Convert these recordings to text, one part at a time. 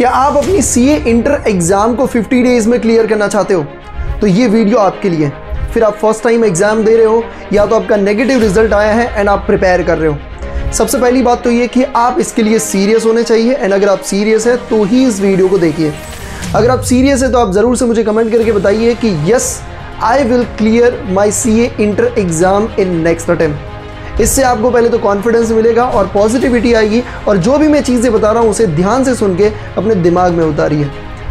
क्या आप अपनी सीए इंटर एग्जाम को 50 डेज में क्लियर करना चाहते हो? तो ये वीडियो आपके लिए। फिर आप फर्स्ट टाइम एग्जाम दे रहे हो या तो आपका नेगेटिव रिजल्ट आया है एंड आप प्रिपेयर कर रहे हो। सबसे पहली बात तो ये कि आप इसके लिए सीरियस होने चाहिए एंड अगर आप सीरियस है तो ही इस वीडियो को देखिए। अगर आप सीरियस है तो आप ज़रूर से मुझे कमेंट करके बताइए कि yes I will clear my CA inter exam in next attempt. इससे आपको पहले तो कॉन्फिडेंस मिलेगा और पॉजिटिविटी आएगी और जो भी मैं चीज़ें बता रहा हूँ उसे ध्यान से सुन के अपने दिमाग में उतारिए।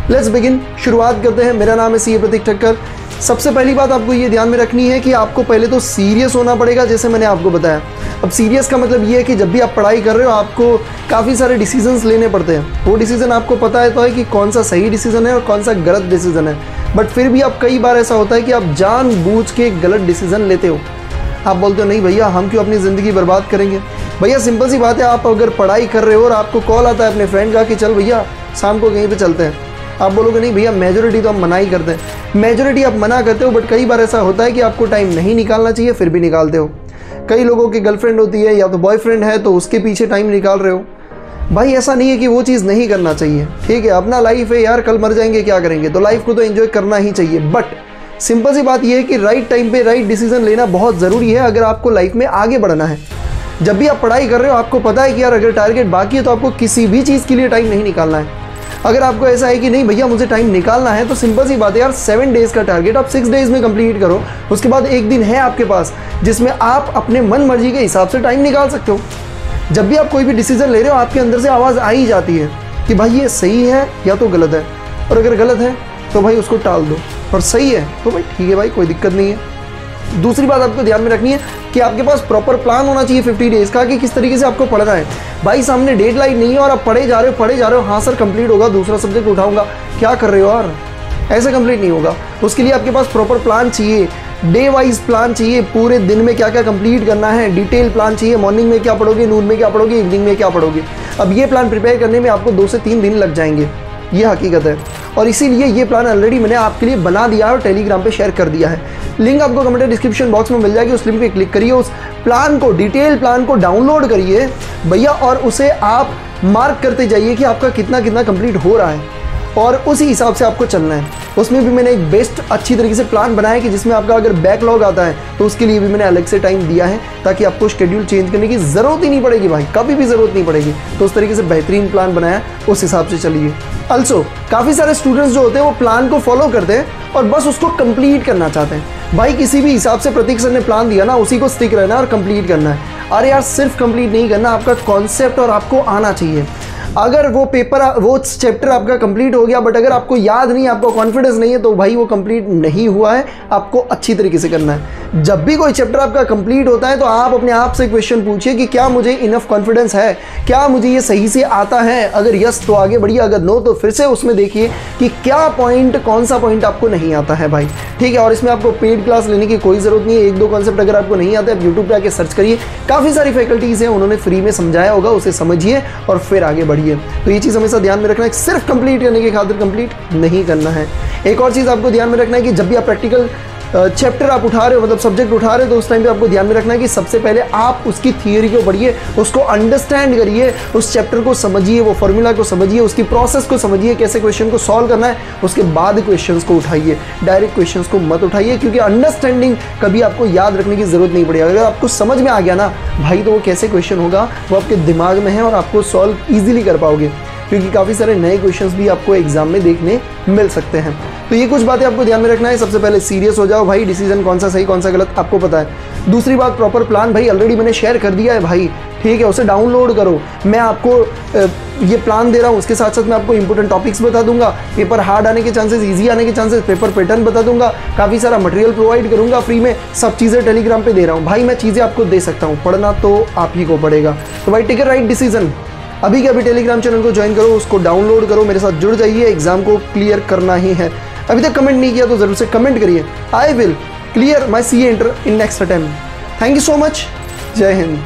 लेट्स बिगिन, शुरुआत करते हैं। मेरा नाम है सीए प्रतीक ठक्कर। सबसे पहली बात आपको ये ध्यान में रखनी है कि आपको पहले तो सीरियस होना पड़ेगा, जैसे मैंने आपको बताया। अब सीरियस का मतलब ये है कि जब भी आप पढ़ाई कर रहे हो आपको काफ़ी सारे डिसीजंस लेने पड़ते हैं। वो डिसीजन आपको पता है तो है कि कौन सा सही डिसीजन है और कौन सा गलत डिसीजन है, बट फिर भी आप कई बार ऐसा होता है कि आप जानबूझ के गलत डिसीजन लेते हो। आप बोलते हो नहीं भैया हम क्यों अपनी ज़िंदगी बर्बाद करेंगे। भैया सिंपल सी बात है, आप अगर पढ़ाई कर रहे हो और आपको कॉल आता है अपने फ्रेंड का कि चल भैया शाम को कहीं पे चलते हैं, आप बोलोगे नहीं भैया मेजोरिटी तो हम मना ही करते हैं। मेजोरिटी आप मना करते हो, बट कई बार ऐसा होता है कि आपको टाइम नहीं निकालना चाहिए फिर भी निकालते हो। कई लोगों की गर्लफ्रेंड होती है या तो बॉयफ्रेंड है तो उसके पीछे टाइम निकाल रहे हो। भाई ऐसा नहीं है कि वो चीज़ नहीं करना चाहिए, ठीक है अपना लाइफ है यार, कल मर जाएंगे क्या करेंगे, तो लाइफ को तो एंजॉय करना ही चाहिए। बट सिंपल सी बात यह है कि राइट टाइम पे राइट डिसीजन लेना बहुत ज़रूरी है अगर आपको लाइफ में आगे बढ़ना है। जब भी आप पढ़ाई कर रहे हो आपको पता है कि यार अगर टारगेट बाकी है तो आपको किसी भी चीज़ के लिए टाइम नहीं निकालना है। अगर आपको ऐसा है कि नहीं भैया मुझे टाइम निकालना है तो सिंपल सी बात है यार, 7 डेज़ का टारगेट आप 6 डेज़ में कंप्लीट करो। उसके बाद एक दिन है आपके पास जिसमें आप अपने मन मर्जी के हिसाब से टाइम निकाल सकते हो। जब भी आप कोई भी डिसीजन ले रहे हो आपके अंदर से आवाज़ आ ही जाती है कि भाई ये सही है या तो गलत है, और अगर गलत है तो भाई उसको टाल दो, और सही है तो भाई ठीक है भाई कोई दिक्कत नहीं है। दूसरी बात आपको ध्यान में रखनी है कि आपके पास प्रॉपर प्लान होना चाहिए 50 डेज़ का कि किस तरीके से आपको पढ़ना है। भाई सामने डेडलाइन नहीं है और आप पढ़े जा रहे हो, हाँ सर कंप्लीट होगा, दूसरा सब्जेक्ट उठाऊंगा, क्या कर रहे हो यार, ऐसे कंप्लीट नहीं होगा। उसके लिए आपके पास प्रॉपर प्लान चाहिए, डे वाइज प्लान चाहिए, पूरे दिन में क्या क्या कंप्लीट करना है, डिटेल प्लान चाहिए। मॉर्निंग में क्या पढ़ोगे, नून में क्या पढ़ोगे, इवनिंग में क्या पढ़ोगे। अब ये प्लान प्रिपेयर करने में आपको 2 से 3 दिन लग जाएंगे, ये हकीकत है। और इसीलिए ये प्लान ऑलरेडी मैंने आपके लिए बना दिया है और टेलीग्राम पे शेयर कर दिया है। लिंक आपको कमेंट डिस्क्रिप्शन बॉक्स में मिल जाएगी, उस लिंक पे क्लिक करिए, उस प्लान को डिटेल प्लान को डाउनलोड करिए भैया, और उसे आप मार्क करते जाइए कि आपका कितना कितना कंप्लीट हो रहा है और उसी हिसाब से आपको चलना है। उसमें भी मैंने एक बेस्ट अच्छी तरीके से प्लान बनाया है कि जिसमें आपका अगर बैकलॉग आता है तो उसके लिए भी मैंने अलग से टाइम दिया है ताकि आपको शेड्यूल चेंज करने की ज़रूरत ही नहीं पड़ेगी भाई, कभी भी ज़रूरत नहीं पड़ेगी। तो उस तरीके से बेहतरीन प्लान बनाया, उस हिसाब से चलिए। ऑल्सो काफ़ी सारे स्टूडेंट्स जो होते हैं वो प्लान को फॉलो करते हैं और बस उसको कंप्लीट करना चाहते हैं। भाई किसी भी हिसाब से प्रतीक सर ने प्लान दिया ना उसी को स्टिक रहना और कंप्लीट करना है। अरे यार सिर्फ कंप्लीट नहीं करना, आपका कॉन्सेप्ट और आपको आना चाहिए। अगर वो चैप्टर आपका कंप्लीट हो गया बट अगर आपको याद नहीं, आपको कॉन्फिडेंस नहीं है, तो भाई वो कंप्लीट नहीं हुआ है। आपको अच्छी तरीके से करना है। जब भी कोई चैप्टर आपका कंप्लीट होता है तो आप अपने आप से क्वेश्चन पूछिए कि क्या मुझे इनफ कॉन्फिडेंस है, क्या मुझे ये सही से आता है। अगर यस तो आगे बढ़िए, अगर नो तो फिर से उसमें देखिए कि क्या पॉइंट, कौन सा पॉइंट आपको नहीं आता है भाई, ठीक है। और इसमें आपको पेड क्लास लेने की कोई ज़रूरत नहीं है। 1-2 कॉन्सेप्ट अगर आपको नहीं आते आप यूट्यूब पे आके सर्च करिए, काफ़ी सारी फैकल्टीज़ हैं, उन्होंने फ्री में समझाया होगा, उसे समझिए और फिर आगे बढ़िए। तो ये चीज़ हमेशा ध्यान में रखना है, सिर्फ कंप्लीट करने की खातिर कंप्लीट नहीं करना है। एक और चीज़ आपको ध्यान में रखना है कि जब भी आप प्रैक्टिकल चैप्टर आप उठा रहे हो, मतलब सब्जेक्ट उठा रहे हो, तो उस टाइम पे आपको ध्यान में रखना है कि सबसे पहले आप उसकी थियरी को पढ़िए, उसको अंडरस्टैंड करिए, उस चैप्टर को समझिए, वो फॉर्मूला को समझिए, उसकी प्रोसेस को समझिए, कैसे क्वेश्चन को सॉल्व करना है। उसके बाद क्वेश्चंस को उठाइए, डायरेक्ट क्वेश्चंस को मत उठाइए, क्योंकि अंडरस्टैंडिंग कभी आपको याद रखने की ज़रूरत नहीं पड़ेगी। अगर आपको समझ में आ गया ना भाई तो वो कैसे क्वेश्चन होगा वो आपके दिमाग में है और आपको सॉल्व ईजिली कर पाओगे, क्योंकि काफ़ी सारे नए क्वेश्चंस भी आपको एग्जाम में देखने मिल सकते हैं। तो ये कुछ बातें आपको ध्यान में रखना है। सबसे पहले सीरियस हो जाओ भाई, डिसीजन कौन सा सही कौन सा गलत आपको पता है। दूसरी बात प्रॉपर प्लान भाई ऑलरेडी मैंने शेयर कर दिया है भाई, ठीक है, उसे डाउनलोड करो। मैं आपको ये प्लान दे रहा हूँ, उसके साथ साथ मैं आपको इंपॉर्टेंट टॉपिक्स बता दूंगा, पेपर हार्ड आने के चांसेस, इजी आने के चांसेस, पेपर पैटर्न बता दूंगा, काफ़ी सारा मटेरियल प्रोवाइड करूंगा फ्री में, सब चीज़ें टेलीग्राम पे दे रहा हूँ भाई। मैं चीज़ें आपको दे सकता हूँ, पढ़ना तो आप ही को पड़ेगा। तो भाई टेक ए राइट डिसीजन, अभी के अभी टेलीग्राम चैनल को ज्वाइन करो, उसको डाउनलोड करो, मेरे साथ जुड़ जाइए, एग्जाम को क्लियर करना ही है। अभी तक कमेंट नहीं किया तो जरूर से कमेंट करिए, I will clear my CA inter in next attempt. Thank you so much, जय हिंद।